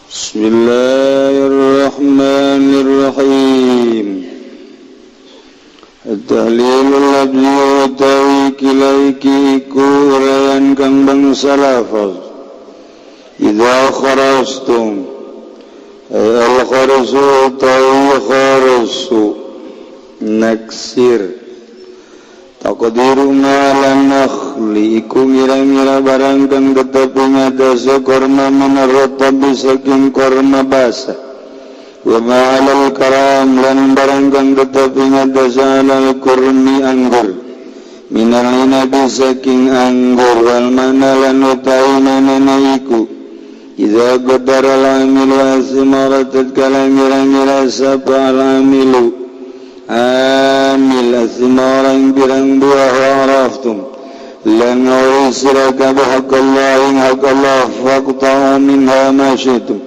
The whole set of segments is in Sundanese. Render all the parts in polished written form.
Bismillahirrahmanirrahim. At-tahlilul labzi wa tawiki laiki urayan kang bangsa lafaz. Idza kharastum ay al-kharasu tawi kharasu naksir taqdiru ma'alan nakhli iku ngira-ngira barang kang tetapi ngadasa korma menarrotabi saking korma basah wa ma'alal karam lan barang kang tetapi ngadasa alal kurmi anggur minal inabi saking anggur wal manalan utai manana iku idza qadara al-amilu asmaratat kala ngira-ngira sapa al-amilu amil asmarang birang buah araftum lan ursira kabahaqallah in haqallah faqta'a minha ma syi'tum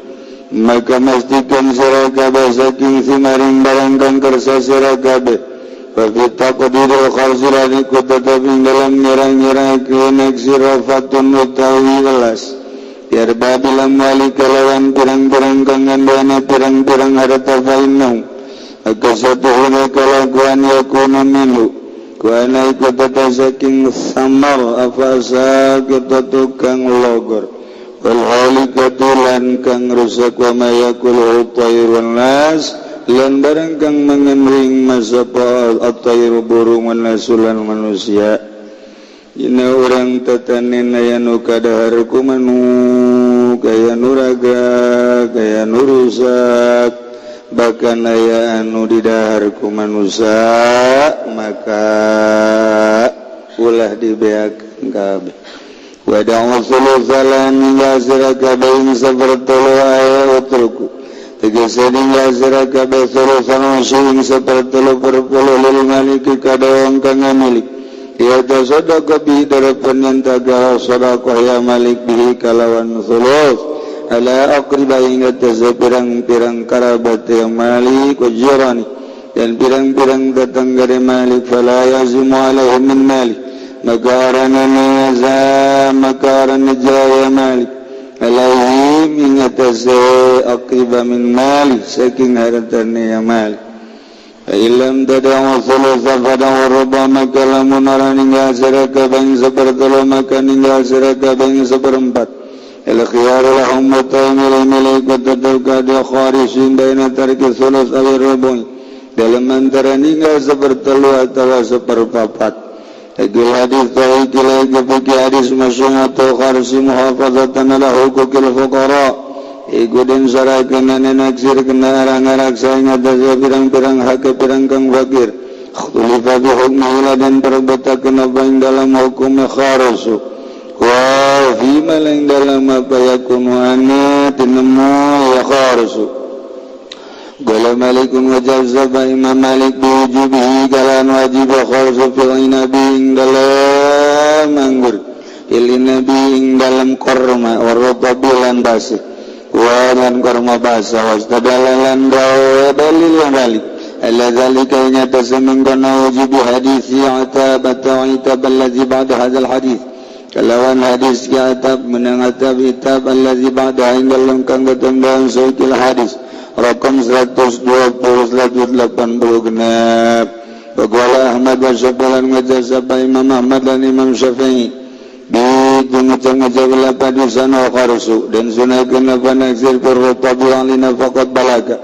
maka mestikan sira kabeh saking simaring barang kang kersa sira kabeh fa fi taqdiril kharzirani kutatabi dalam nyerang-nyerang kenek sira fatun utawi welas yarba bilam wali kalawan pirang-pirang kang ngandana pirang-pirang harta fainnahu akasatuhuna kalakuan yakuna minhu kuana ikutata saking samar afasa kita tukang logor wal halikatulan kang rusak wa mayakul utairun nas lan barang kang mengenring masapa atairu burung nasulan manusia ina orang tatanin ayanu kadaharku manu kaya nuraga kaya nurusak bahkan aya anu di daharku manusia maka ulah dibeakeun kabeh wa da'u sulusalan hingga sira kabeh sapertelu aya utruku tegese hingga sira kabeh sulusan sing sapertelu perpuluh lil maliki kadawang kang milik ya tasaddaqa bi darapan yantaga sadaqah ya malik bihi kalawan sulus ala aqriba ingat pirang-pirang karabat yang malik ujurani dan pirang-pirang tetangga dari malik fala yazimu alaihim min malik makarana jaya malik alaihim ingat aqriba min malik saking hartanya yang malik ilam tada'u thulutha fada'u ruba maka lamun araninga siraka bang sepertelu maka ninggal siraka bang seperempat al-khiyar lahum mutamil malaikat tadauka dia kharisin baina tarki thuluth awir rubu'i dalam antara ninggal sepertelu atau seperempat hadil hadis ta'ikilai kepiki hadis masyung atau kharsi muhafazatan ala hukukil fuqara ikudin sarakan naksir kena arang-arang sayang atas pirang-pirang hak pirang kang fakir khulifah bihukmihila dan perbetakan apa yang dalam hukumnya kharasu wa fima lang dalam apa yakunu anna tinemu ya kharsu qala malikun wajab zaba imam malik biwujubihi kalan wajib kharsu fil inabi dalam anggur ilin nabi dalam korma waratabilan basih wa lan korma basah wastadalan rawa dalil malik alla dzalika nyata semengkana wajib hadisi atabata itab allazi ba'da hadzal hadis kalawan hadis kitab menang atab itab allazi ba'da inggalun kang ketambahan sahih hadis rakam 120 genap Baqala Ahmad wa Syafi'i ngajasa Imam Ahmad dan Imam Syafi'i di ngajak lapan di sana kharsu dan sunahkeun apa naksir rutab lina faqat balaka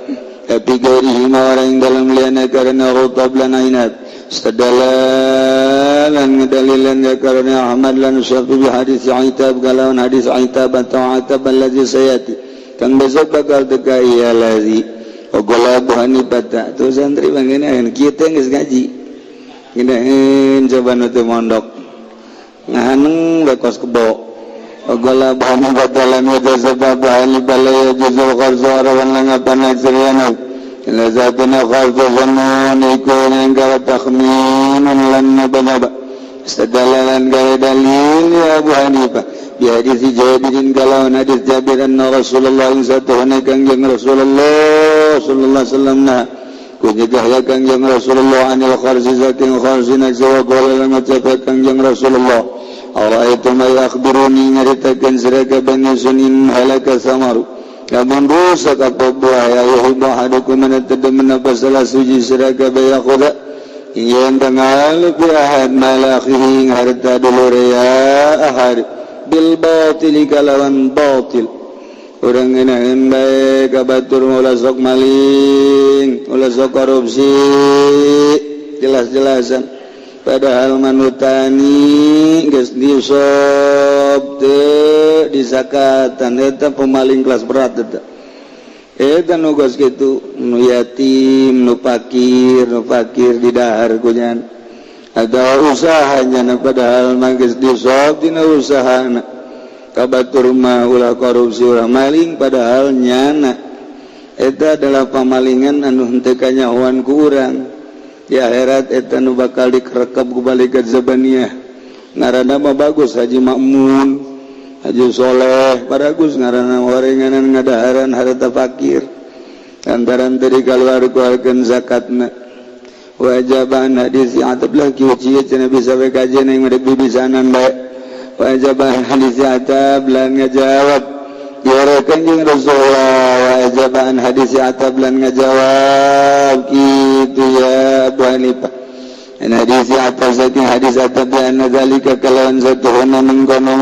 tapi gairihi orang dalam liana karena rutab lan ainat stadalan ngedalilan ya karena Ahmad lan Syafi'i hadis Aitab kalawan hadis Aitab atau Aitab allazi sayati kang besok bakal teka iya lazi ogola Abu Hanifah tu santri bangena kita geus ngaji nginaeun coba nu teu mondok ngahaneng lekos kebo ogola Abu Hanifah dalam itu sebab ahli balaya juzul kharsu arawan langapan aksiriana lazatuna kharsu zanun ikun ingkara takhminun lan nababa istadalalan gaya dalil ya Abu Hanifah di hadis Jabirin kalawan hadis Jabir anna Rasulullah satuhana kangjeng Rasulullah sallallahu alaihi wasallam kunjah kangjeng Rasulullah anil kharsi saking kharsi naksa qala lan ngucap kangjeng Rasulullah ara itu may akhbiruni nyaritakeun sira ka bani sunin halaka samaru Kamun rusak apa buah ya yuhibbu ahadukum an yatadammana fasala suji siraka bayaquda yen tangal bi ahad malakhihi harta dulur ya ahad bil batil kalawan batil urang ngeunaheun bae ka batur ulah sok maling ulah sok korupsi jelas-jelasan padahal manutani geus diusop teu disakatan eta pemaling kelas berat eta nu geus kitu nu yatim nu fakir didahar kunyan ada usahanya padahal mah geus diusop dina usahana ka batur mah ulah korupsi ulah maling padahal nyana eta adalah pamalingan anu henteu kanyahoan ku urang di akhirat eta nu bakal dikerekep ku malaikat zabaniyah ngaranna mah bagus Haji Makmun Haji Soleh bagus ngaranna warenganan ngadaharan harta fakir lantaran teu dikaluarkeun zakatna wajaban hadis atap lagi uci cenah bisa we kajian yang medek bibisanan bae wajaban hadis atap lan ngajawab ya Kanjeng Rasulullah wajaban hadis atap lan ngajawab kitu ya Abu Hanifah hadis atap saking hadis atap anna zalika kalawan satuhuna mengkono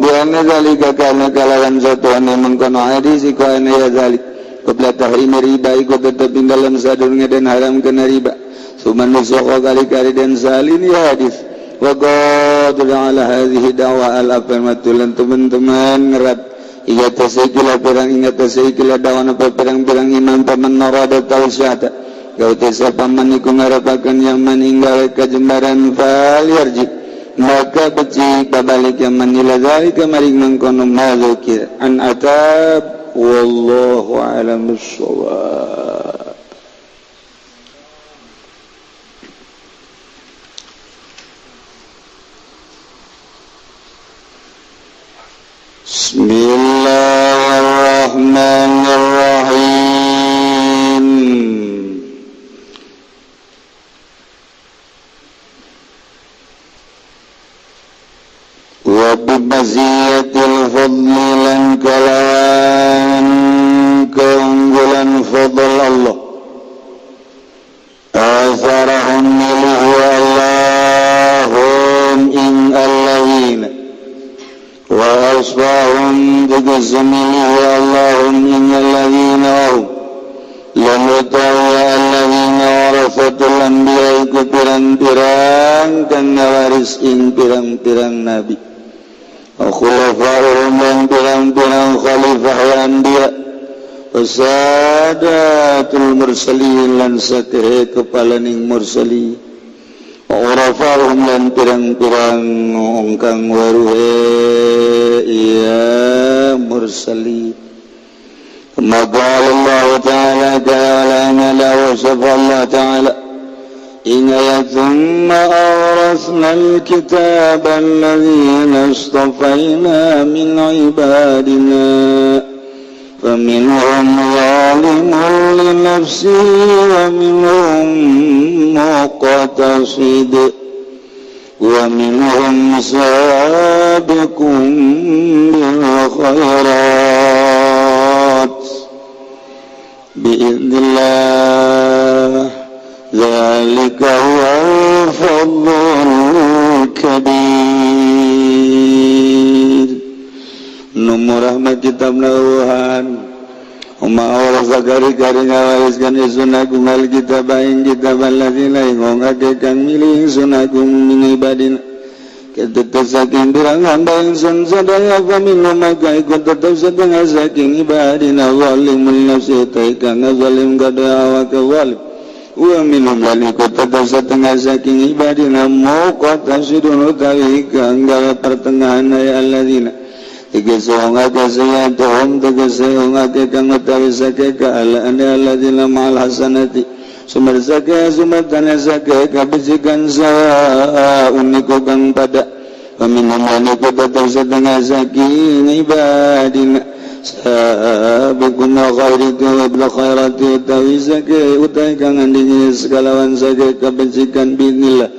bi anna zalika kana kalawan satuhuna mengkono hadis kana ya zalik qabla tahrim riba iku tetep dalam sadurunge dan haram kana riba suman nusuqa kali-kali dan salin ya hadis wa qadul ala hadhihi da'wa al-afamatul teman-teman ngerat iga tasaikila perang ingat tasaikila dawana perang-perang imam paman narada tausyata kau tesapaman iku ngarapakan yang meninggal kajembaran fal yarji maka becik babalik yang manila zalika maring mangkono mazukir an atab wallahu a'lam bissawab. Bismillahirrahmanirrahim. Wa bibaziyatil fadli lan kalawan keunggulan fadl Allah asarahum miluhu Allahum in allawina wa asbahum tegazamiluhu Allahum in allawina wahum lam yutawa allawina warafatul anbiya iku pirang-pirang dan nawaris ing pirang-pirang nabi khulafa'uhum yang pirang-pirang khalifah anbiya wasadatul mursalin lan sakehe kepalaning mursali urafa'uhum lan pirang-pirang ongkang waruhe iya mursali maka Allah Ta'ala ta'ala wasaf Allah Ta'ala إن ثم أورثنا الكتاب الذين اصطفينا من عبادنا فمنهم ظالم لنفسه ومنهم مقتصد ومنهم سابق بالخيرات بإذن الله ذلك هو الفضل الكبير. Nomor rahmat kitab nauhan Uma Allah zakari kari ngawariskan isunakum al-kitab aing kitab al-lazina ingongake kang milih isunakum min ibadina ketetap saking birang hamba insun sadaya faminum maka ikut tetap setengah saking ibadina zalimul nafsi taikang zalim kada awak zalim wa minhum lan ikut tetap setengah saking ibadina muqtasidun utawi kanggal pertengahan ya alladzina tegese ngake sayatuhum tegese ngake kang utawi sake ka alladzina ma'al hasanati sumber sake sumatan sake kabisikan sa uniku kang pada wa minhum lan ikut tetap setengah saking ibadina sabiqun khairikum bil khairati tawizake utai kang andini sekalawan sake kebencikan binillah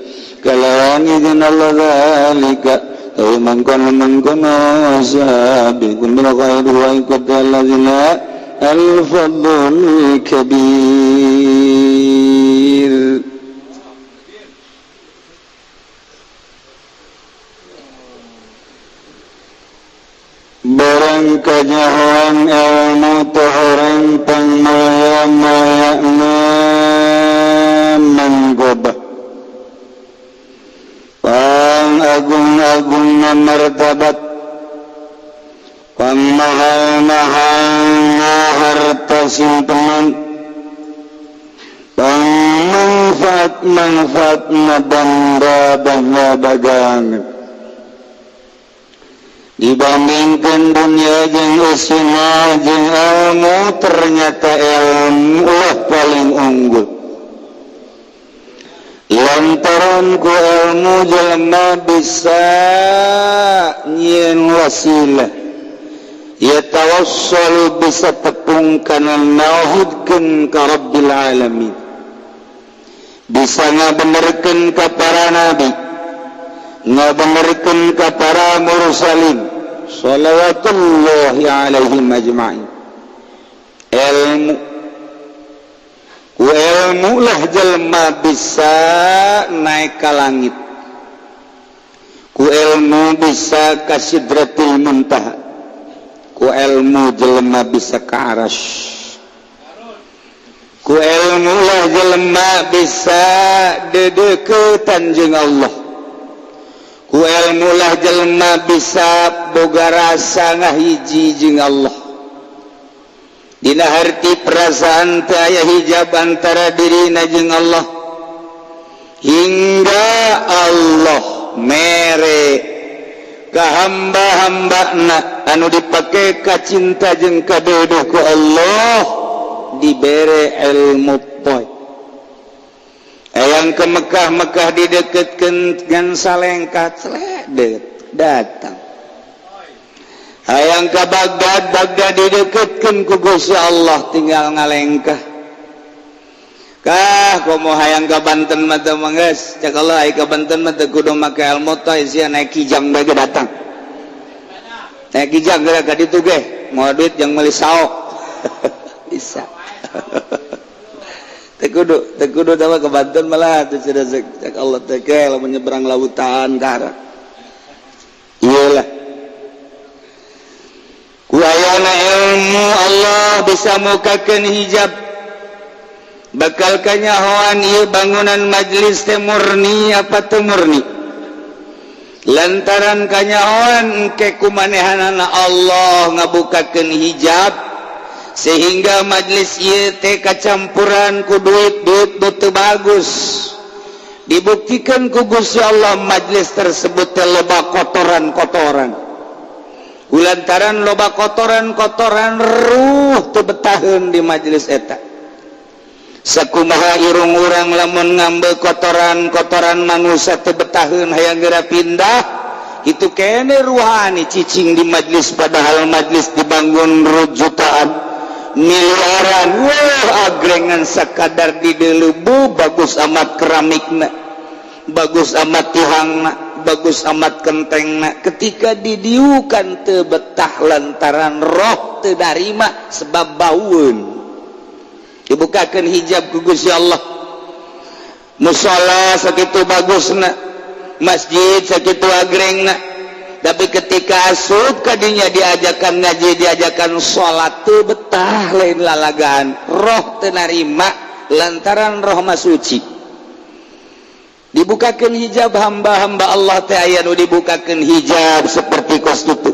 kalawan izin Allah zalika mangkono sabiqul khairu wa ikutal ladzina al-fadlul kabir. Barang kajahuan ilmu tuhuran pangmaya-mayakna manggobah agung-agungna martabat pamahal-mahalna harta simpenan pangmanfaat-manfaatna banda dagangan dibandingkan dunia jeung usina jeung ilmu ternyata ilmu lah paling unggul. Lantaran ku ilmu jelema bisa nyieun wasilah ya tawassalu bisa tepung kana nauhidkeun ka Rabbil alamin, bisa ngabenerkeun ka para nabi, ngabenerkeun ka para mursalin shalawatullahi alaihim ajma'in. Ilmu lah jelema bisa naik ke langit, ku ilmu bisa ka sidratil muntaha, ku ilmu jelema bisa ke arasy, ku ilmu lah jelema bisa dedeukeutan jeung Allah, ku ilmu lah jelema bisa boga rasa ngahiji jeung Allah. Dina harti perasaan teu aya hijab antara dirina jeung Allah, hingga Allah mere ka hamba-hambana anu dipake ka cinta jeung kadodo ku Allah dibere ilmu poe. Hayang ke Mekah dideketkeun ngan salengkat sledet datang. Hayang ka Baghdad dideketkeun ku Gusti Allah tinggal ngalengkah. Kah komo hayang ka Banten mah teu manggeus, cak Allah ai ka Banten mah teu kudu make ilmu teh sia naik kijang bae datang. Naik kijang geura ka ditu ge, moal duit jeung meuli saok. Bisa. Teu kudu tama ka Banten malah teu cenah cak Allah teh ge lamun nyebrang lautan ka arah. Iyalah. Kuayana ilmu Allah bisa mukakeun hijab bakal kanyahoan ieu bangunan majlis teh murni apa teu murni lantaran kanyahoan engke kumanehanana Allah ngabukakeun hijab sehingga majlis ieu teh kacampuran ku duit teu bagus dibuktikan ku Gusti Allah majlis tersebut teh loba kotoran-kotoran. Kulantaran loba kotoran-kotoran ruh teu betaheun di majelis eta. Sakumaha irung urang lamun ngambil kotoran-kotoran manusia teu betaheun hayang geura pindah, itu kene ruhani cicing di majelis padahal majelis dibangun jutaan miliaran. Wah agrengan sakadar di deleubu bagus amat keramikna, bagus amat tihangna, bagus amat kentengna, ketika didiukan teu betah lantaran roh teu darima sebab baueun. Dibukakeun hijab ku Gusti Allah, musala sakitu bagusna, masjid sakitu agrengna, tapi ketika asup kadinya diajakan ngaji, diajakan salat teu betah lain lalagaan, roh teu narima lantaran roh mah suci. Dibukakeun hijab hamba-hamba Allah teh aya nu dibukakeun hijab seperti kos kitu.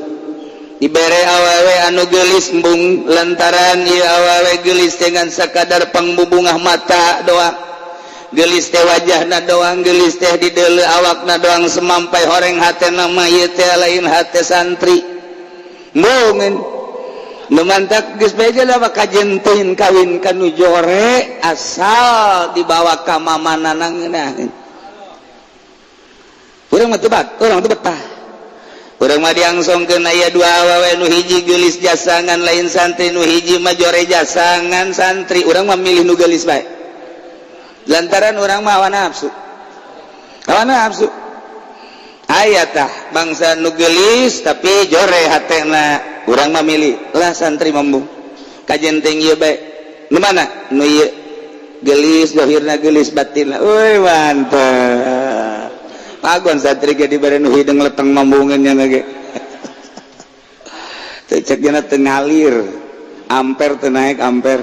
Dibere awewe anu geulis embung lantaran ieu awewe geulis dengan sakadar pangbubungah mata doang. Geulis teh wajahna doang, geulis teh di deuleu awakna doang semampai horeng hatena mah ieu teh lain hate santri. Mungkin nu mantak geus beja da kajenteun kawin ka nu jore asal dibawa ka mamanana ngeunaheun. Urang mah teu betah. Urang mah diangsongkeun aya dua awewe nu hiji geulis jasangan lain santri, nu hiji mah jore jasangan santri. Urang mah milih nu geulis bae. Lantaran urang mah hawa nafsu. ayatah bangsa nugelis tapi jore hatena urang memilih lah santri membung kajen tinggi baik nu mana nu ieu gelis dohirna gelis batinna euy mantap pagon santri ge dibere nu hideung leteng membungeunnya ge teu cek cenah teu ngalir ampere teu naik ampere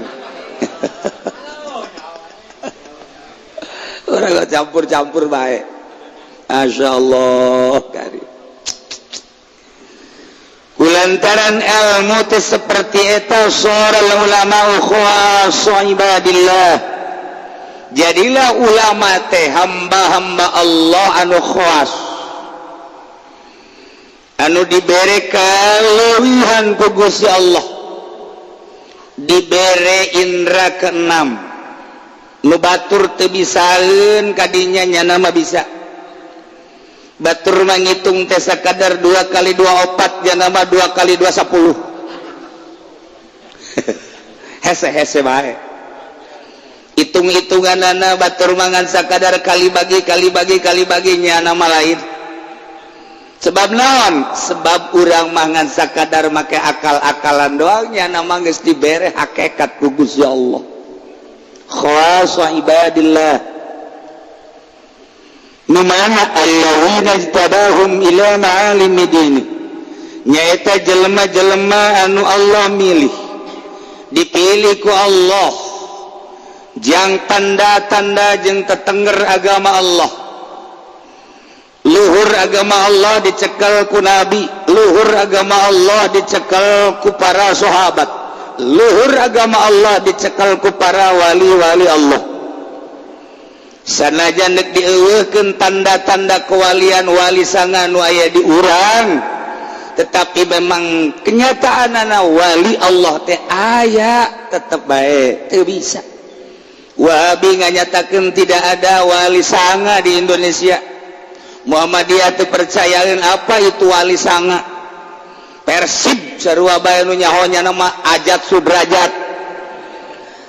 urang campur-campur bae. Masya Allah karim. Kulantaran ilmu teh seperti eta sora ulama khassa ibadillah. Jadilah ulama teh hamba-hamba Allah anu khas. Anu dibere kaleuwihan ku Gusti Allah. Dibere indra keenam. Nu batur teu bisaeun kadinya nyana mah bisa. Batur menghitung teh sakadar 2 kali 2 4 janama 2 kali 2 10 hese bae hitung-hitunganana batur mangan sakadar kali bagi nyana mah lain sebab naon sebab urang mangan sakadar make akal-akalan doang nyana mah geus dibere hakikat ku Gusti Allah khassa ibadillah numana alladzina ijtabahum ila ma'alimi dini nyaeta jelema-jelema anu Allah milih dipilih ku Allah jang tanda-tanda jeung tetengger agama Allah luhur agama Allah dicekel ku nabi luhur agama Allah dicekel ku para sahabat luhur agama Allah dicekel ku para wali-wali Allah sanajan dek dieuweuhkeun tanda-tanda kewalian wali sanga nu aya di urang tetapi memang kenyataanana wali Allah teh aya tetep bae teu bisa Wahabi nganyatakeun tidak ada wali sanga di Indonesia Muhammadiyah teu percayaeun apa itu wali sanga Persib sarua bae nu nyahonya nama Ajat Sudrajat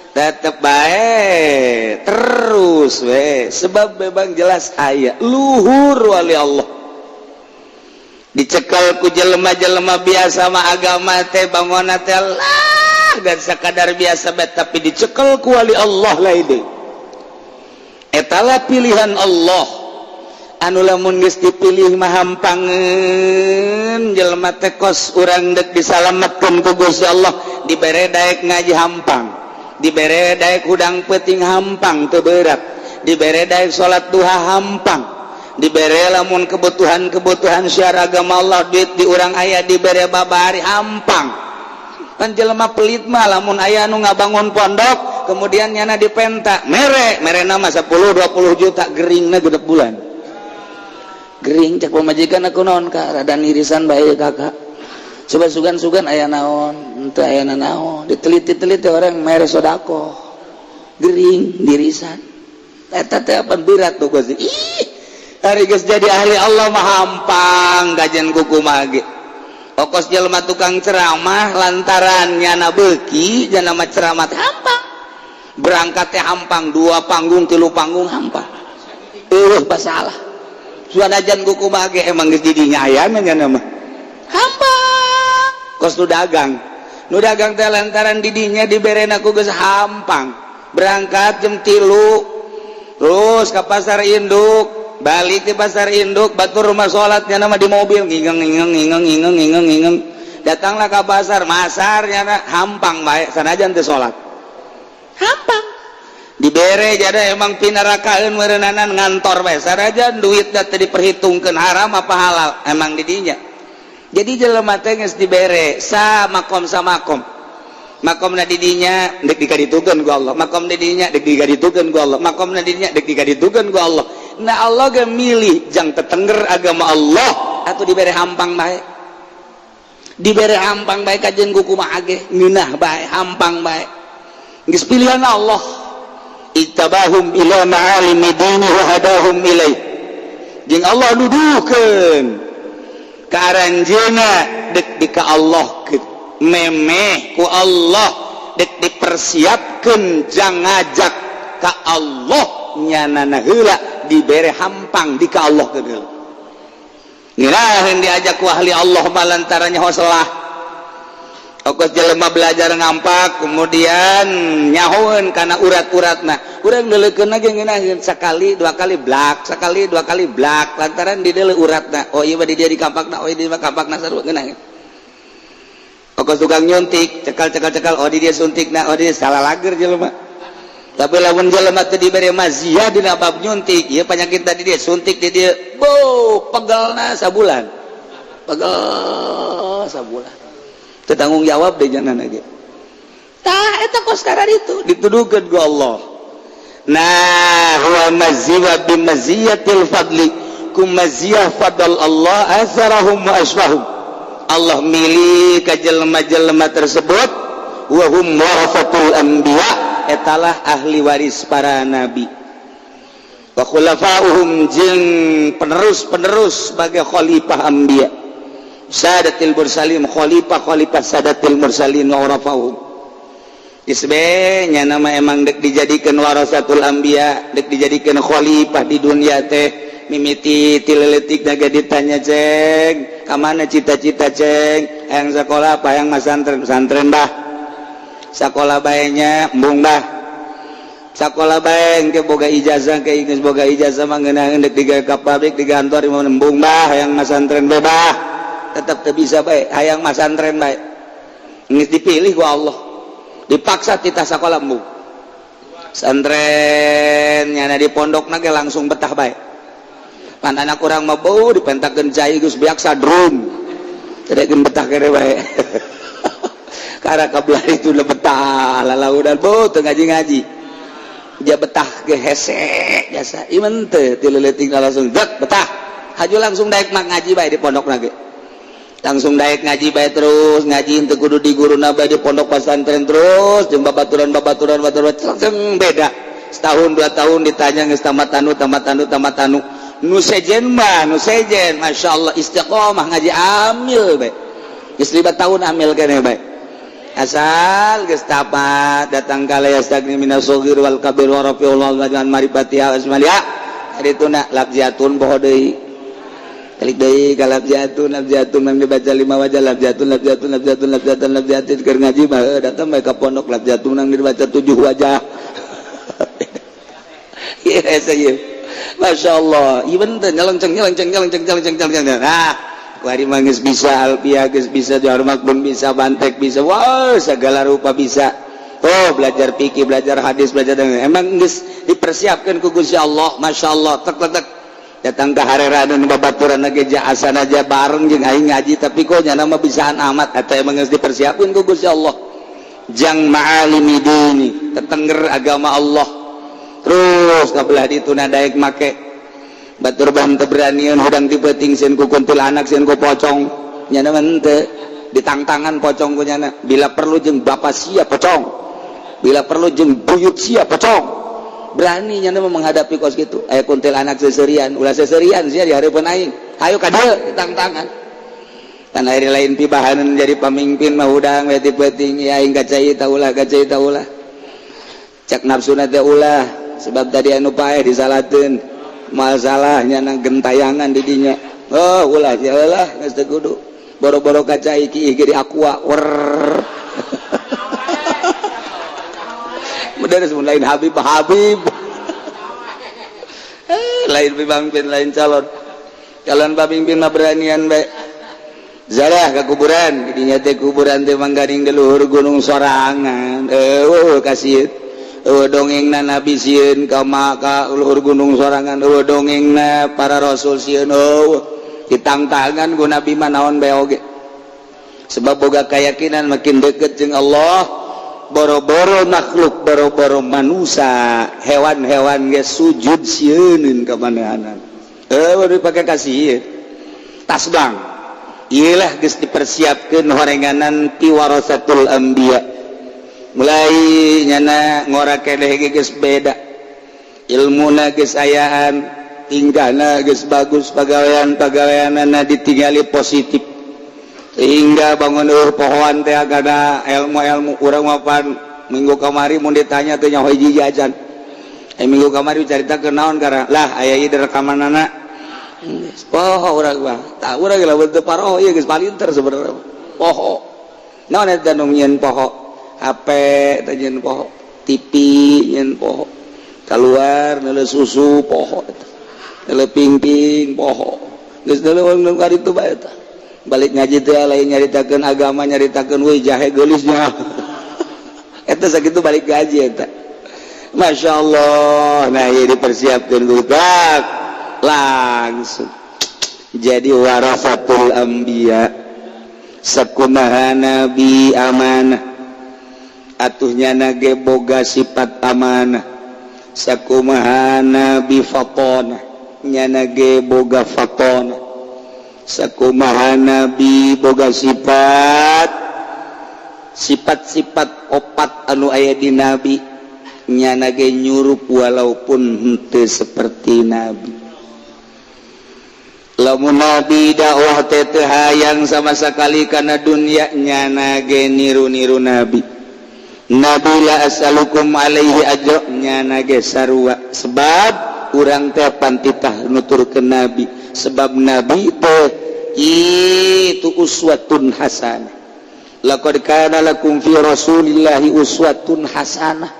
tetep bae terus we sebab memang jelas aya luhur wali Allah dicekel ku jelema-jelema biasa mah agama teh bangona teh lah dan sakadar biasa bae tapi dicekel ku wali Allah lain deui eta lah pilihan Allah anu lamun geus dipilih mah hampangeun jelema teh kos urang deuk disalametkeun ku Gusti Allah dibere daek ngaji hampang dibere daek hudang peuting hampang teu berat dibere daek salat duha hampang dibere lamun kebutuhan syiar agama Allah duit di urang aya dibere babari hampang kan jelema pelit mah lamun aya anu ngabangun pondok kemudian nyana dipenta mere nama 10 20 juta geringna gedep bulan gering cek pamajikan aku naon ka rada irisan bae kakak coba sugan-sugan aya naon ente aya naon diteliti-teliti orang mere sodako gering dirisan eta teh apa berat tuh Gusti ih ari geus jadi ahli Allah mah hampang gajen kuku mage okos jelema tukang ceramah lantaran nyana beuki jangan mah ceramah teh hampang berangkat teh hampang 2 panggung 3 panggung hampang basalah suanajan kuku mage emang geus didinya aya nyana mah hampang kos nu dagang teh lantaran didinya diberena ku geus hampang berangkat jam 3 terus ke pasar induk balik ke pasar induk batur rumah sholatnya nama di mobil ngingeng datanglah ke pasar masarnya hampang baik sanajan teh sholat hampang dibere jadi emang pinarakaeun meureunana ngantor bae sanajan duit teh diperhitungkeun haram apa halal emang didinya jadi jelema teh geus dibere sa makom makomna didinya dek digaditukeun ku Allah makom didinya dek digaditukeun ku Allah makomna didinya dek digaditukeun ku Allah nah Allah ge milih jang tetengger agama Allah atuh dibere hampang bae kajen ku kumaha ge ngeunah bae hampang bae geus pilihan Allah ittabahum ila ma'alimi dini wa hadahum ilaih jeung Allah nuduhkeun karanjeuna dek dika Allah memeh ku Allah dek dipersiapkeun jang ngajak ka Allah nyanana heula dibere hampang dika Allah geul ngirahin diajak ku ahli Allah malantarannya hoslah okos jelema belajar ngampak kemudian nyahoeun kana urat-uratna urang deuleukeun ge ngeunaheun sakali dua kali blak sakali dua kali blak lantaran di deuleu uratna oh ieu di dia di kampakna oh di mah kampakna sarua ngeunaheun okos tukang nyuntik cekal oh di dia suntikna oh di dia salah lager jelema tapi lamun jelema teu dibere maziyah dina bab nyuntik ieu penyakit tadi dia suntik di dia pegelna sabulan pegel sabulan teu tanggung jawab deh jangan lagi tah eta koskaran itu dituduhkeun ku Allah nah wa maziyah bi maziyatil fadli ku maziyah fadl Allah azarahum wa asfahum Allah milih ka jelema-jelema tersebut wa hum warasatul anbiya etalah ahli waris para nabi wa khulafa'uhum jeung penerus sebagai khalifah anbiya sadatil mursalin khalifah sadatil mursalin wa rafa'uhum isbe nya nama emang dek dijadikeun warasatul anbiya dek dijadikeun khalifah di dunia teh mimiti tileletik naga ditanya ceng ka mana cita-cita ceng hayang sekolah apa hayang pesantren bah sakola baenya embung dah sakola bae engke boga ijazah ke geus boga ijazah mah ngeunaheun dek digawe ka pabrik di kantor imah embung bah hayang masantren bae bah tetep teu bisa bae hayang masantren bae geus dipilih ku Allah dipaksa titah sakola embung santren nyana di pondokna ge langsung betah bae pan anak urang mah beuh dipentakeun cai geus beak sadrum teu dekeun betah kere bae karena kabelah itu udah betah lalaudan teu ngaji dia betah ke hesek jasa iman teu tileuleting langsung dek betah haju langsung daek mak ngaji bae di pondok lagi langsung daek ngaji bae terus ngaji teu kudu di guruna bae di pondok pesantren terus jeung babaturan langsung beda setahun 2 tahun ditanya geus tamat tanu nu sejen masyaallah istiqomah ngaji amil bae geus 5 tahun amil keneh bae asal geus tamat datang kala yastagni minas shaghir wal kabir wa rafiullah wajan marifati asmalia dituna labjatun poho deui kalik deui ka labjatun mang dibaca 5 wajah labjatun keur ngaji mah datang bae ka pondok labjatun mang dibaca 7 wajah ieu saya masyaallah ieu teh nyelenceng nah kuari mah geus bisa alfiah geus bisa johar makbun bisa bantek bisa wah segala rupa bisa oh belajar fikih belajar hadis belajar emang geus dipersiapkeun ku Gusti Allah masyaallah tek datang ka hareraneun babaturan ge asana aja bareng jeung aing ngaji tapi kok nya mah bisaan amat eta emang geus dipersiapkeun ku Gusti Allah jang ma'alimi dini tetengger agama Allah terus kabelah dituna daek make batur bahan keberanian hodang dipeting sieun ku kuntilanak sieun ku pocong nyana mah teu ditangtangan pocong ku nyana bila perlu jeung bapa sia pocong bila perlu jeung buyut sia pocong berani nyana mah menghadapi kos kitu aya kuntilanak seuseurean ulah seuseurean sia di hareupeun aing hayu ka dieu ditangtangan kan air lain pibahaneun jadi pamimpin mah udang we dipeting ya aing kacai taulah cak nafsuna teh ulah sebab tadi anu paeh disalateun masalahnya nang gentayangan di dinya oh ulah geus teu kudu boro-boro kaca iki di aqua wer bener lain Habib lain pemimpin lain calon pemimpin mah beranian bae zalah ke kuburan di dinya teh kuburan teh manggaring di luhur gunung sorangan kasih dongengna nabi sieun ka luhur gunung sorangan dongengna para rasul sieun ditangtangan ku nabi mah naon bae oge sebab boga keyakinan makin deket jeung Allah boro-boro makhluk boro-boro manusia hewan-hewan ge sujud sieun ka manehanna baru dipake kasih tasbang iyalah geus dipersiapkeun horenganan ti warasatul anbiya mulai nyana ngora keneh geus beda ilmuna geus ayaan tingkahna geus bagus pagawean-pagaweanna ditingali positif sehingga bangun pohoan teh agada ilmu urang mapan minggu kamari mun ditanya teh nyaho hiji jajan minggu kamari carita ke naon karena lah aya ieu rekamanana Poho urang mah. Tah urang lamun teu paroho ieu geus palinter sebenarnya. Poho. Naon eta nu nyeun poho? HP teh nyeun poho. TV nyeun poho. Keluar neuleuh susu poho eta. Neuleuh pingping poho. Geus neuleuh nu kaditu bae eta. Balik ngaji teh lain nyaritakeun agama, nyaritakeun we jahe geulisnya. Eta sakitu balik ngaji eta. Masya Allah. Nah ieu dipersiapkeun budak langsung jadi warasatul anbiya, sakumaha nabi amanah, atuhnya nage boga sifat amanah, sakumaha nabi fatonah, nyana ge boga fatonah, sakumaha nabi boga sifat-sifat opat anu aya di nabi, nyana ge nyurup walaupun henteu seperti nabi. Lamun nabi dakwah teh teu hayang sama sakali kana dunya, nyana ge niru-niru nabi. Nabi la as'alukum alaihi ajra, nyana ge sarua. Sebab urang teh pantitah nuturkeun nabi, sebab nabi teh itu uswatun hasanah. Laqad kana lakum fi rasulillahi uswatun hasanah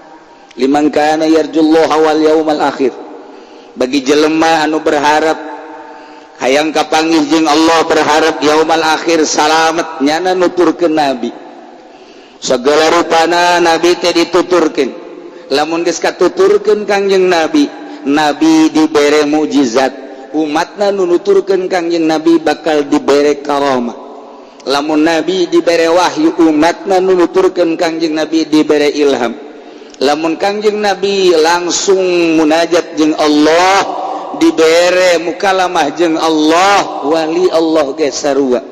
liman kana yarjullaha wal yaumal akhir. Bagi jelema anu berharap hayang kapanggih jeung Allah, berharap yaumal akhir salamet, nyana nuturkeun nabi. Sagala rupana nabi teh dituturkeun. Lamun geus katuturkeun Kangjeng nabi, nabi dibere mukjizat, umatna nu nuturkeun Kangjeng nabi bakal dibere karamah. Lamun nabi dibere wahyu, umatna nu nuturkeun Kangjeng nabi dibere ilham. Lamun Kangjeng nabi langsung munajat jeung Allah, dibere mukalamah jeung Allah, wali Allah ge sarua.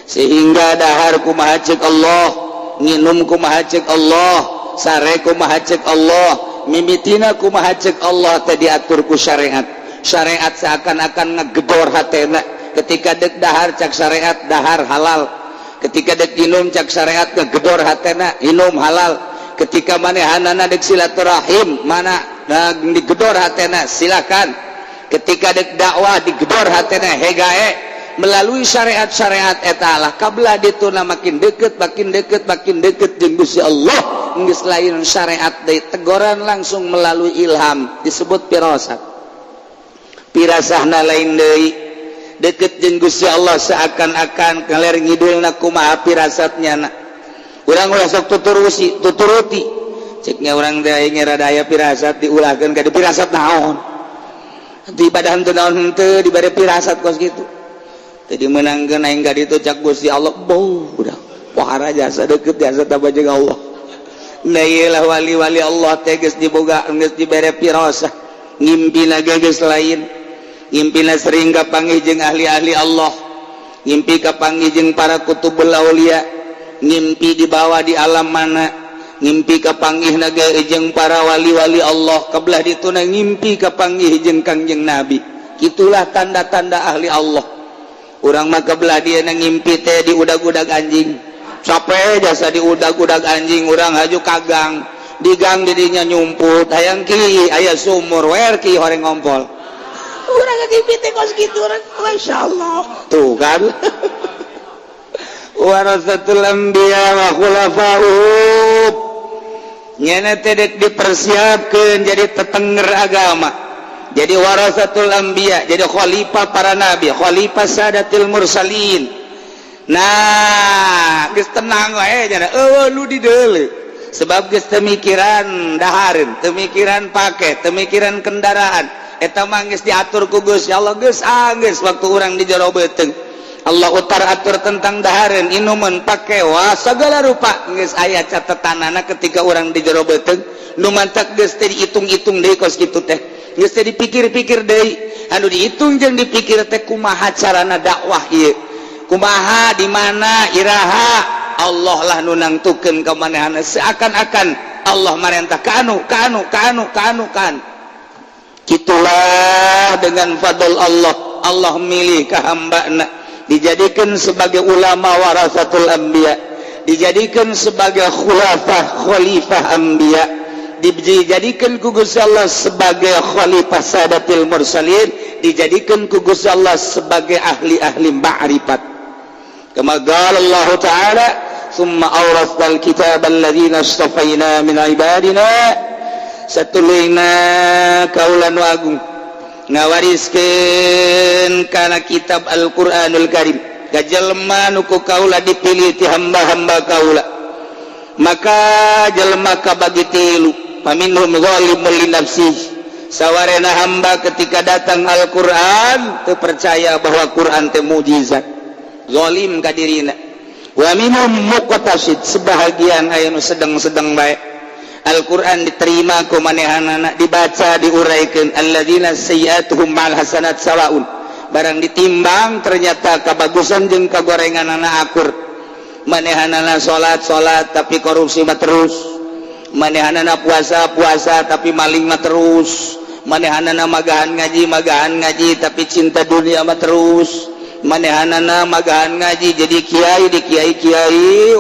Sehingga dahar kumaha ceuk Allah, nginum kumaha ceuk Allah, sare kumaha ceuk Allah, mimitina kumaha ceuk Allah teh diatur ku syariat. Syariat seakan-akan ngegedor hatena. Ketika deuk dahar cak syariat dahar halal, ketika deuk inum cak syariat ngegedor hatena inum halal. Ketika manehanana deuk silaturahim mana digedor hatena silakan. Ketika dek dakwah digedor hatena hegae melalui syariat-syariat eta lah kablah dituna makin deket jeung Gusti Allah. Geus lain syariat deui, teguran langsung melalui ilham disebut pirasat. Pirasahna lain deui, deket jeung Gusti Allah seakan-akan kaler ngidulna kumaha pirasatnya. Urang ulah sok tuturuti ceknya urang teh aing rada aya pirasat diulahkeun ka di pirasat naon. Di badan teu naon henteu dibere pirasat kos kitu. Teu dimeunangkeun aing ka ditu cak Gusti Allah, boh udah pohara jasa deukeut jasa tabah jeung Allah. Nah ieu lah wali-wali Allah teh geus diboga geus dibere pirasah. Ngimpina geus lain. Ngimpina sering kapanggih jeung ahli-ahli Allah. Ngimpi kapanggih jeung para kutubul aulia. Ngimpi dibawa di alam mana, ngimpi kapanggih naga jeung para wali-wali Allah, kablah dituna ngimpi kapanggih jeung Kangjeng Nabi. Itulah tanda-tanda ahli Allah. Urang mah kablah dia ngimpi teh di udag-udag anjing. Sape jasa di udag-udag anjing, urang haju kagang. Di gang didinya nyumput, hayang ki aya sumur, wer ki horeng ngompol. Urang ngimpi teh kos kitu, masyaallah. Tuh kan. Warasatul anbiya wa khulafa'uh, nyana teh dipersiapkeun jadi tetenger agama, jadi warasatul anbiya, jadi khalifah para nabi, khalifah sadatil mursalin. Nah geus tenang wae nya lu di deuleu, sebab geus teu mikiran dahareun, teu mikiran pake, teu mikiran kendaraan, eta mah geus diatur ku Gusti Allah. Geus anggeus waktu urang di jero beuteung Allah utar atur tentang dahareun, inuman, pake, wah segala rupa geus aya catatanana ketika orang di jero beuteung. Nu mantak geus teh diitung-itung deui kos kitu teh, geus teh dipikir-pikir deui. Anu diitung jeung dipikir teh kumaha carana dakwah ieu, kumaha di mana iraha Allah lah nu nangtukeun ka manehana, seakan-akan Allah marentah kanu. Kitulah dengan fadl Allah, Allah milih ka hambana, dijadikan sebagai ulama warasatul anbiya, dijadikan sebagai khalifah anbiya, dijadikan ku Gusti Allah sebagai khalifah sadatil mursalin, dijadikan ku Gusti Allah sebagai ahli-ahli ma'rifat. Kama qala Allah Ta'ala, "Tsumma awratsal kitaba alladziina istafaina min 'ibadina." Satuluyna kaulan agung ngawariskeun kana kitab Al-Qur'anul Karim ka jelema nu ku kaula dipilih ti hamba-hamba kaula. Maka jelema kabagi tilu, paminhum zalimun li nafsihi, sawarena hamba ketika datang Al-Quran teu percaya bahwa Quran teh mujizat, zalim ka dirina. Wa minhum muqtasid, sebahagian aya nu sedeng-sedeng bae. Al-Quran diterima ku manehanana, dibaca diuraykeun. Alladzina sayyi'atuhum ma'al hasanat sawaun, barang ditimbang ternyata kabagusan jeung kagorenganana akur. Manehanana salat tapi korupsi mah terus, manehanana puasa tapi maling mah terus, manehanana magahan ngaji tapi cinta dunia mah terus, manehanana magahan ngaji jadi kiai di kiai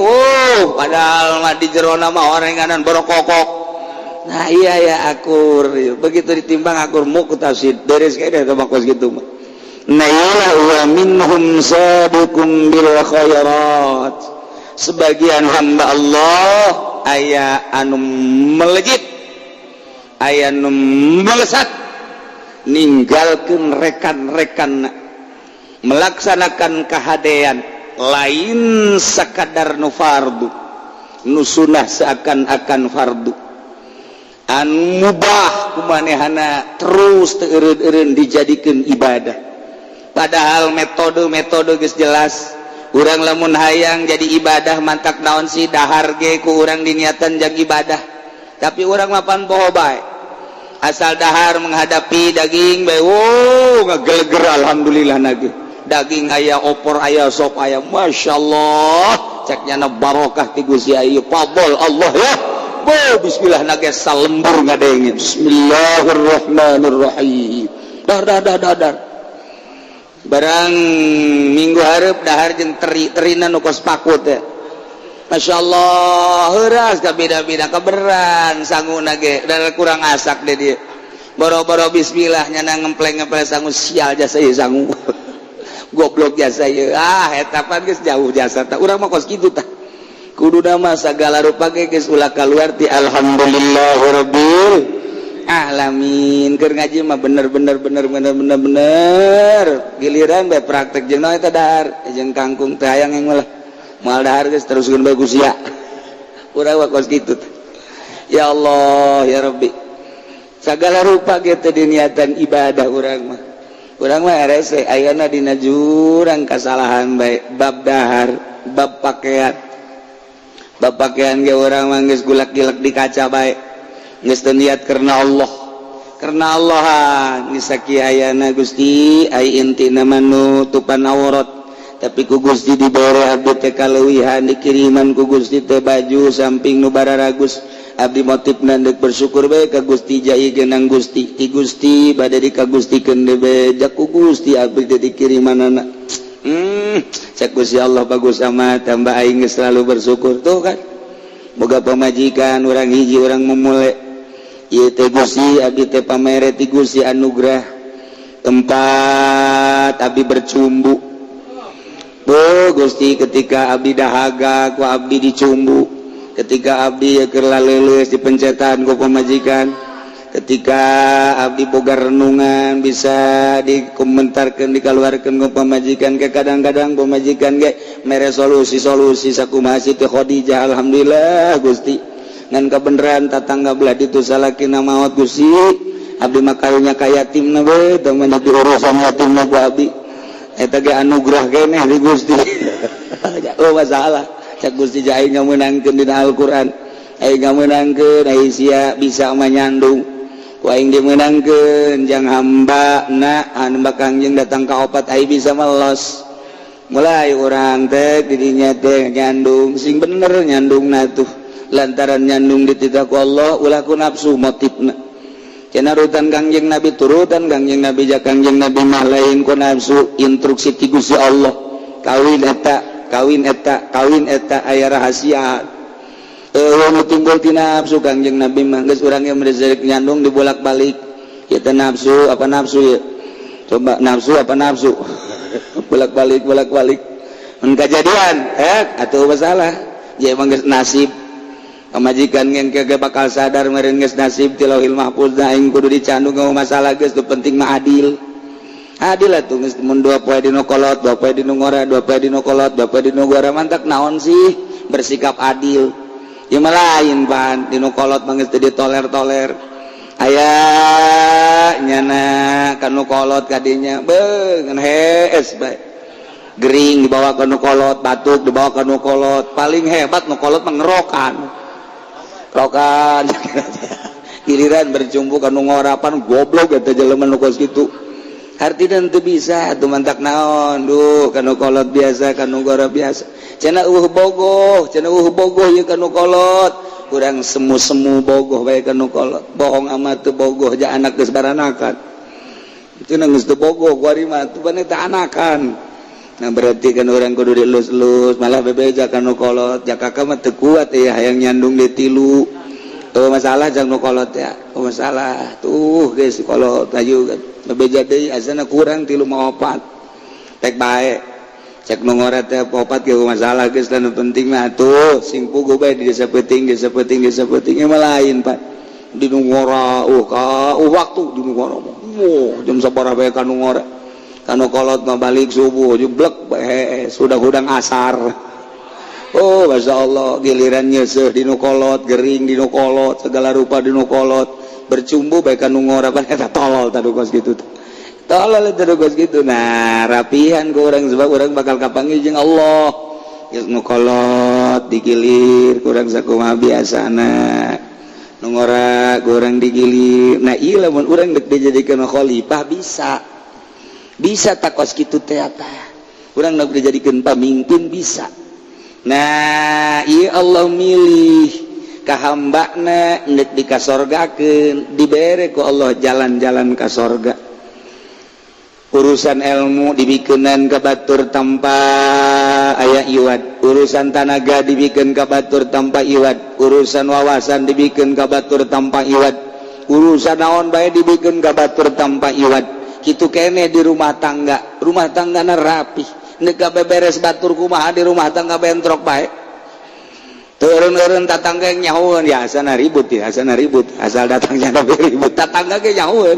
oh padahal mah di jerona mah orenganan borokokok. Nah iya ya akur, begitu ditimbang akur muqtasid, beres kayak deh kos gitu mah. Nah iyalah wa minhum sabiqum bil khairat, sebagian hamba Allah aya anu melejit, aya anu melesat ninggalkeun rekan-rekan melaksanakan kahadean lain sakadar nu fardu, nu sunah seakan-akan fardu, anu mubah kumanehana terus teu eureun-eureun dijadikeun ibadah. Padahal metode geus jelas. Urang lamun hayang jadi ibadah mantak naon sih dahar ge ku urang diniatan jag ibadah, tapi urang mapan poho bae asal dahar menghadapi daging bae. Wow ngageleger alhamdulillah nage daging aya, opor aya, sop aya, masyaallah ceknya na barokah ti Gusti aya fadl Allah ya. Bo bismillah nage salembur ngadengin bismillahirrahmanirrahim dar barang minggu hareup dahar jeung terina nu kos pakut teh masyaallah heuras ka beda-beda kaberan sanguna ge da kurang asak deh dia boro-boro bismillah nyana ngempleng-ngempleng sangu sial jasa ieu sangu goblok jasa ieu eta pan geus jauh jasa tah urang mah kos kitu tah kuduna mah sagala rupa ge geus ulah kaluar ti alhamdulillahirabbil alamin. Keur ngaji mah bener giliran bae praktek jeung naon eta dahar jeung kangkung teh hayang engel lah moal dahar geus teruskeun bagus ya urang mah kos kitu. Ya Allah ya Rabbi, sagala rupa ge teh diniatan ibadah urang mah rese ayeuna dina jurang kasalahan bae bab dahar, bab pakaian ge urang mah geus gulak-gilak di kaca bae geus teu niat karena Allah ngisaki ayana Gusti ai intina manu tupan aurat, tapi ku Gusti dibere abdi teh kaleuwihan dikiriman ku Gusti teh baju samping nu bararagus abdi motifna deuk bersyukur bae ka Gusti jai geunang Gusti ti Gusti bade dikagustikeun deui jak ku Gusti abdi teh dikirimanana. Cek Gusti Allah bagus amat tambah aing geus selalu bersyukur tuh kan. Boga pamajikan urang hiji urang memulai ieu teh Gusti abdi teh pamere ti Gusti anugerah tempat abdi bercumbu. Oh Gusti ketika abdi dahaga ku abdi dicumbu, ketika abdi keur laleuleus dipencetan ku pamajikan, ketika abdi boga renungan bisa dikomentarkeun dikaluarkeun ku pamajikan ke kadang-kadang pamajikan ge mere solusi sakumaha si teh Khadijah alhamdulillah Gusti ngan kebenaran tatangga belah ditu salakina maot Gusti abdi makarunya ka yatimna we teu menjadi urusan yatimna ku abdi eta ge anugerah keneh di Gusti. Oh masalah cak Gusti jai ngameunangkeun dina Al-Qur'an ai ngameunangkeun ai sia bisa manyandung ku aing dimeunangkeun jang hamba na anu bakangjeng datang ka opat ai bisa melos mulai urang teh didinya teh nyandung sing bener nyandungna tuh lantaran nyandung dititah ku Allah ulah ku nafsu motifna cenah rutan kangjeng Nabi turutan kangjeng Nabi jak kangjeng Nabi mah lain ku nafsu instruksi ti Gusti Allah kawin eta aya rahasia nu timbul ti nafsu kangjeng Nabi mah geus urang yang rezeki nyandung dibolak-balik ieu teh nafsu apa nafsu ya coba nafsu apa nafsu bolak-balik kejadian atau masalah ya emang nasib pemajikan yang kagak bakal sadar meureun geus nasib ti lauhil mahfuz aing kudu dicandu ngau masalah geus teu penting mah adil atuh geus mun 2 poe dina kolot 2 poe dina ngora 2 poe dina kolot 2 poe dina ngora mantak naon sih bersikap adil ya mah lain pan dina kolot mah geus teu ditoler-toler aya nyana kanu kolot kadinya beung hees bae gering dibawa ke nu kolot batuk dibawa ke nu kolot paling hebat nu kolot mah ngerokan giliran berjumpu kanu ngorapan goblok eta jelema nu kos kitu artina teu bisa atuh mantak naon duh kanu kolot biasa kanu ngora biasa cenah bogoh ieu kanu kolot urang semu bogoh bae kanu kolot bohong amat teu bogoh ja anak geus baranakan itu geus teu bogoh kuari mah teu bane teu anakan nah berarti kan orang kudu dilus-lus malah bebeja kanu kolot ja kakak mah teu kuat ya hayang nyandung di tilu tuh masalah jang nu kolot ya masalah tuh geus kolot aju kan bebeja deui asana kurang 3 mah 4 tek bae cek nu ngora teh 4 ge masalah geus nu penting mah tuh sing puguh bae di desa peuting mah lain Pak di nu ngora waktu di nu ngora jam sabaraha bae kanu ngora kanu kolot mah balik subuh jublek sudah hudang asar oh masya Allah giliran nyeseuh di nu kolot gering di nu kolot segala rupa di nu kolot bercumbu baik kanu ngora pan eta tolol tadu kos kitu tolol tadu kos kitu nah rapihan ku urang sebab urang bakal kapanggih jeung Allah geus nu kolot digilir kurang sakumaha biasana nu ngora urang digilir nah ieu lamun urang deuk dijadikeun khalifah bisa takos kitu teh tah urang nak dijadikeun pamimpin bisa nah ieu Allah milih ka hambana neuk dikasorgakeun dibere ku Allah jalan-jalan ka sorga urusan ilmu dibikeunan ka batur tanpa aya iwat urusan tanaga dibikeun ka batur tanpa iwat urusan wawasan dibikeun ka batur tanpa iwat urusan naon bae dibikeun ka batur tanpa iwat kitu kene di rumah tanggana rapi neuk beberes batur kumaha di rumah tangga bentrok bae turun-turun tatangga yang nyahueun ya asana ribut asal datangnya ribut tatangga ge nyahueun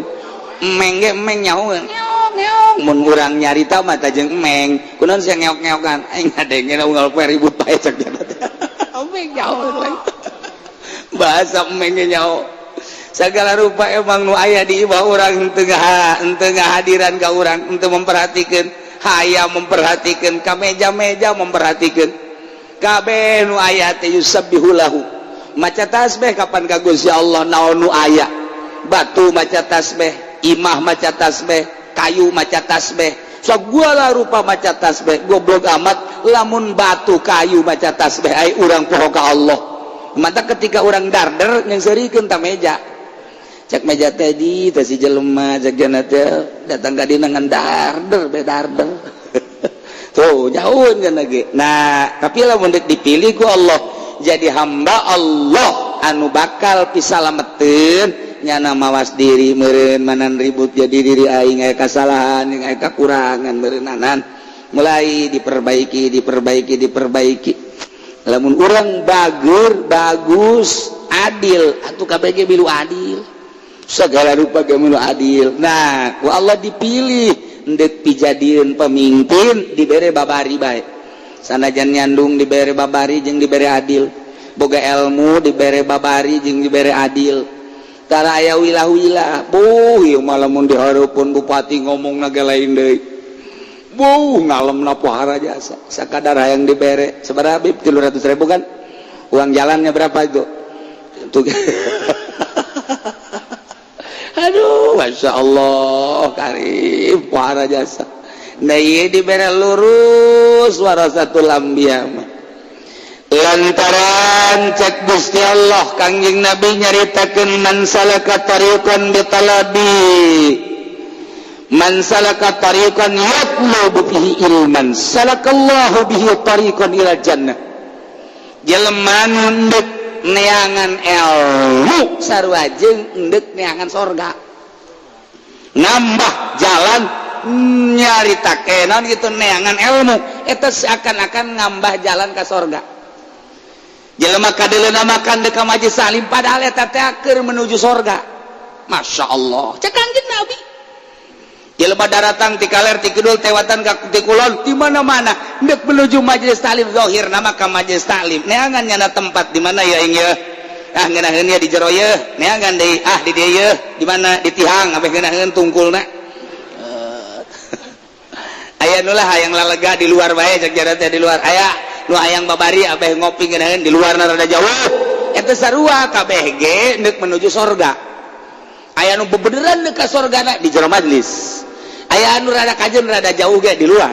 emeng ge emeng nyahueun mun urang nyarita mah ta jeung emeng kunaon sia ngeok-ngeokan aing ngadengna unggal poe ribut bae cek emeng nyahueun bahasa emeng ge nyaho segala rupa emang nu aya di imah urang teu ngahadiran ka urang teu memperhatikeun hayang memperhatikeun ka meja-meja memperhatikeun kabeh nu aya teh yusabbihu lahu maca tasbih kapan ka Gusti Allah naon nu aya batu maca tasbih imah maca tasbih kayu maca tasbih sagala rupa maca tasbih goblok amat lamun batu kayu maca tasbih ai urang poho ka Allah mata ketika urang darder yang serikeun ta meja cek meja tadi si jelema cek jana teh datang ka dina ngan darder tuh jauhin kan lagi nah tapi lamun dipilih ku Allah jadi hamba Allah anu bakal pisalameteun nyana mawas diri meureun manan ribut jadi diri aing aya kasalahan yang aya kakurangan meureunanan mulai diperbaiki lamun urang bagus adil atuh kabeh ge bilu adil segala rupa kemulu adil nah ku Allah dipilih ndek pijadieun pemimpin dibere babari bae sanajan nyandung dibere babari jeung dibere adil boga ilmu dibere babari jeung dibere adil tara aya wilah-wilah ieu mah lamun dihareupeun bupati ngomongna ge lain deui ngalemna pohara jasa sakadar hayang dibere sabaraha Habib 300.000 kan uang jalannya berapa itu aduh masya Allah karim pohara jasa nah iya diberi lurus warasatul anbiya lantaran cek Gusti Allah kangjeng Nabi nyaritakeun man salaka tariqan yatlubu bihi ilman salakallahu bihi tariqan ila jannah jelema nu neangan ilmu sarua jeung endek neangan sorga nambah jalan nyarita kenon gitu neangan ilmu itu seakan-akan ngambah jalan ke surga. Jelema kadeuleuh makan deuk ka majelis salim padahal eta teh keur menuju surga. Masya Allah. Cek Kanjeng Nabi. Jelema daratang ti kaler ti kidul tewatan ka ti kulon di mana-mana hendak menuju majelis salim zahir nama ka majelis salim. Neangan nyana tempat di mana ya ing ye. Ah ngeunaheun ya di jero ye, neangan deui di dieu ye, di mana di tihang abeh ngeunaheun tungkulna. Aya nu lah hayang lalega di luar bae cek jaran teh di luar. Aya nu hayang babari abeh ngopi ngeunaheun di luarna rada jauh. Eta sarua kabeh ge neuk menuju surga. Aya nu bebeneran neuk ka surgana di jero majelis. Aya anu rada kajeun rada jauh ge di luar.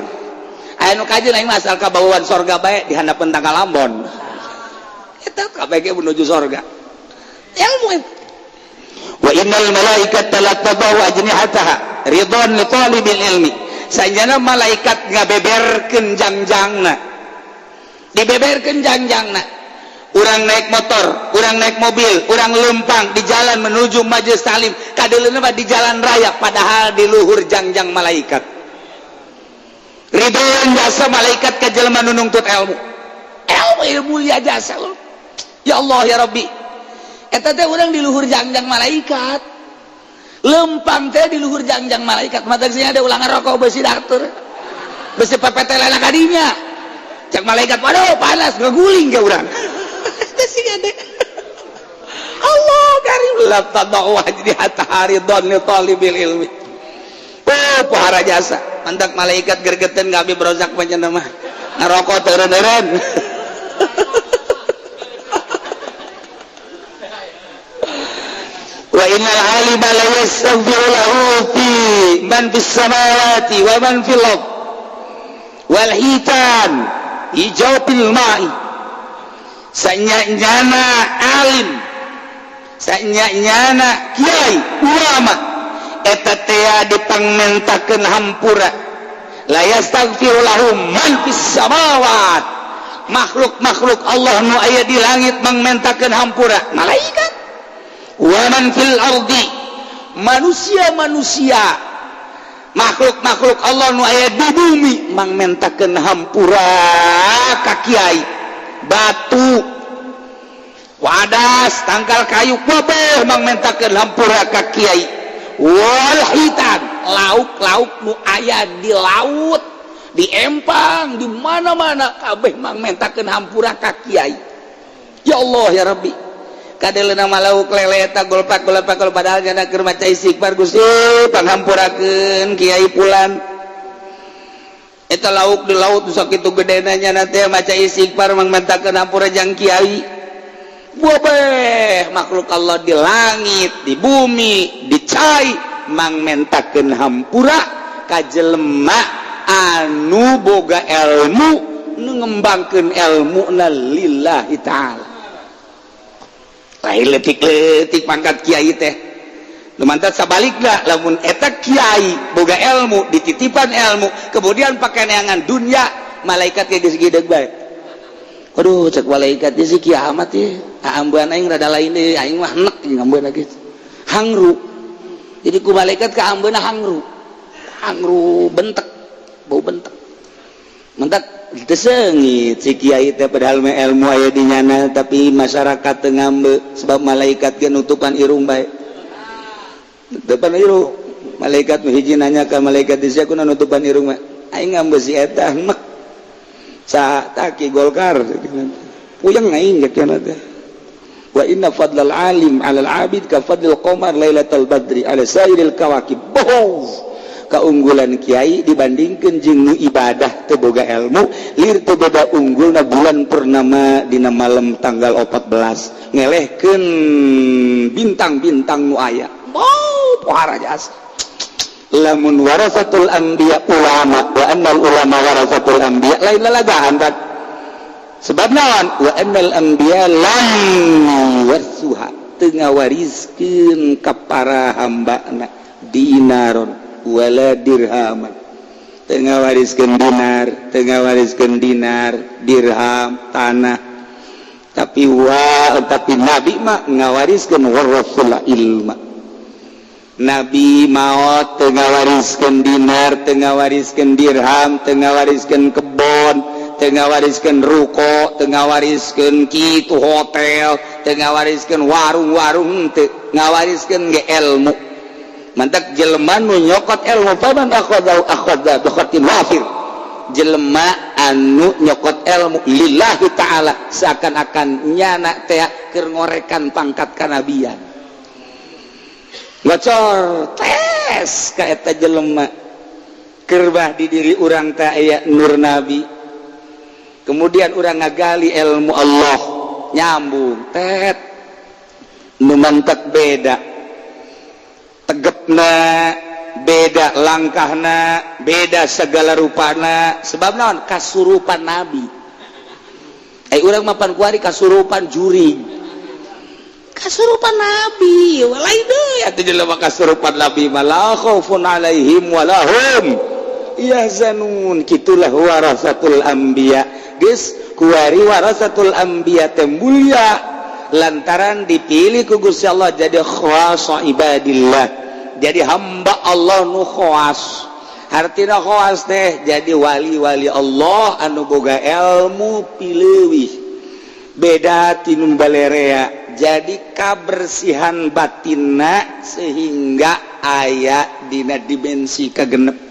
Aya nu kajeun aing mah asal kabawaan surga bae di handapeun tanggal Ambon. Eta kabeh ge menuju surga. Ilmu wa innal malaikata la tabahu ajnihataha ridwan li talibil ilmi. Sanjana malaikat ngabeberkeun jangjangna. Dibeberkeun jangjangna. Urang naik motor, urang naik mobil, urang lempang di jalan menuju majelis salim, kadeuleuna mah di jalan raya padahal di luhur jangjang malaikat. Ridwan jasa malaikat ka jelema nu nuntut ilmu. Ilmu mulia jasa loh. Ya Allah ya Rabbi. Eta teh urang di luhur jangjang malaikat. Lempang teh di luhur jangjang malaikat. Mata sini ada ulangan rokok besi datur. Besi pepet lelak kadinya. Cak malaikat, waduh panas ngeguling ke urang. Eta sih ada. Allah karim la tadau wajdi hatta haridon li talibil ilmi. Oh, pahara jasa. Mantak malaikat gergeten gabi berozak panjenengan mah. Ngerokok teureun-eureun. Wa innal alima la yastaghfiru lahu fi man fis samawati wa man fil ard wal hitan ijaubil ma'i. Sanyana alim, sanyana kiai ulama eta teh dipangmentakeun hampura la yastaghfiru lahum man fis samawat. Makhluk-makhluk Allah nu aya di langit mangmentakeun hampura malaikat. Wa man fil ardi manusia-manusia makhluk-makhluk Allah nu aya di bumi mangmentakeun hampura ka kiai. Batu wadas tangkal kayu kabeh mangmentakeun hampura ka kiai. Wal hitan lauk-lauk nu aya di laut di empang di mana-mana kabeh mangmentakeun hampura ka kiai. Ya Allah ya Rabbi. Kadeuleuh nama lauk lele eta golpak padahal cenah keur maca istighfar Gusti panghampurakeun kiai pulan. Eta lauk di laut sok kitu gedena nya teh maca istighfar mangmentakeun hampura jang kiai. Bobeh makhluk Allah di langit, di bumi, di cai mangmentakeun hampura ka jelema anu boga ilmu nu ngembangkeun ilmuna lillahi ta'ala. Lain letik-letik pangkat kiai teh lumantat sabalikna lamun eta kiai boga ilmu dititipan ilmu kemudian pakai neangan dunia malaikat geus gideg bae. Aduh cek malaikat si kiamat ya ambeun aing rada lain deui aing mah nek ngambeun geus hangru. Jadi ku malaikat ka ambeuna hangru bentek bau bentek mentak teu seungit si kiai teh padahal mah ilmu aya di nyana tapi masyarakat teu ngambe sebab malaikat ge nutupan irung bae. Nutupan irung malaikat nu hiji nanya ka malaikat di sia kunaon nutupan irung mah aing ngambe si eta mek sa taki golkar puyeng aing ge kana teh. Wa inna fadlal alim 'alal 'abid ka fadlil qamar lailatal badri 'ala sairil kawakib. Keunggulan kiai dibandingkan jeung nu ibadah teu boga ilmu lir teu beda unggulna bulan purnama dina malam tanggal 14 ngelehkeun bintang-bintang nu aya. Pohara jasa. Lamun warasatul anbiya ulama wa annal ulama warasatul anbiya lain lalagahan tak. Sebab naon? Wa annal anbiya lam warsuha teu ngawariskeun ka para hambana dinaron wala dirhaman tengah wariskan dinar dirham tanah tapi nabi mah ngawariskan warasul ilma Nabi maut tengah wariskan dinar, tengah wariskan dirham, tengah wariskan kebon, tengah wariskan ruko, tengah wariskan kitu hotel, tengah wariskan warung-warung, tengah wariskan ge ilmu. Mantak jelema nu nyokot ilmu paman akhadha bi khatin wafir. Jelema anu nyokot ilmu lillahi ta'ala seakan-akan nyana teh keur ngorekan pangkat kanabian. Ngocor tes ka eta jelema kerbah di diri urang teh aya nur nabi, kemudian urang ngagali ilmu Allah nyambung tet nu mantek beda tegepna beda, langkahna beda, segala rupana sebab naon kasurupan nabi. Urang mapan kuari kasurupan jurig, kasurupan nabi walai deui atuh jelema kasurupan nabi malah khaufun alaihim walahum yahzanun. Kitulah warasatul anbiya geus kuari warasatul anbiya teh mulia lantaran dipilih ku Gusti Allah jadi khawasa ibadillah, jadi hamba Allah nu khawas. Artina khawas teh jadi wali-wali Allah anu boga ilmu pileuwih beda tinu balerea, jadi kabersihan batinna sehingga aya dina dimensi kagenep.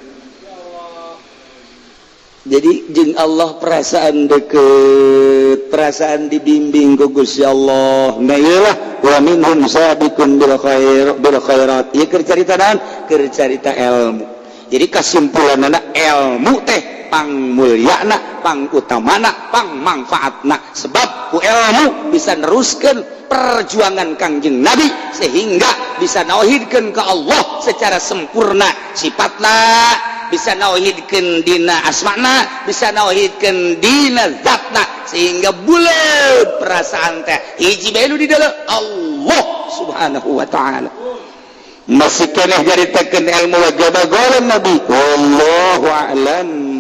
Jadi jeung Allah perasaan deket, perasaan dibimbing ku Gusti Allah. Nah iyalah wa minhum sabiqun bil khairat. Ieu keur carita naon? Keur carita ilmu. Jadi kesimpulanna ilmu teh pangmulyana, pangutamana, pangmanfaatna. Sebab ku ilmu bisa neruskeun perjuangan Kangjeng Nabi sehingga bisa nauhidkeun ka Allah secara sempurna sifatna, bisa nauhidkeun dina asmana, bisa nauhidkeun dina zatna sehingga buleud perasaan teh hiji bae nu di dalam Allah Subhanahu wa taala. Masih keneh nyaritakeun ilmu wajib golem Nabi wallahu a'lam.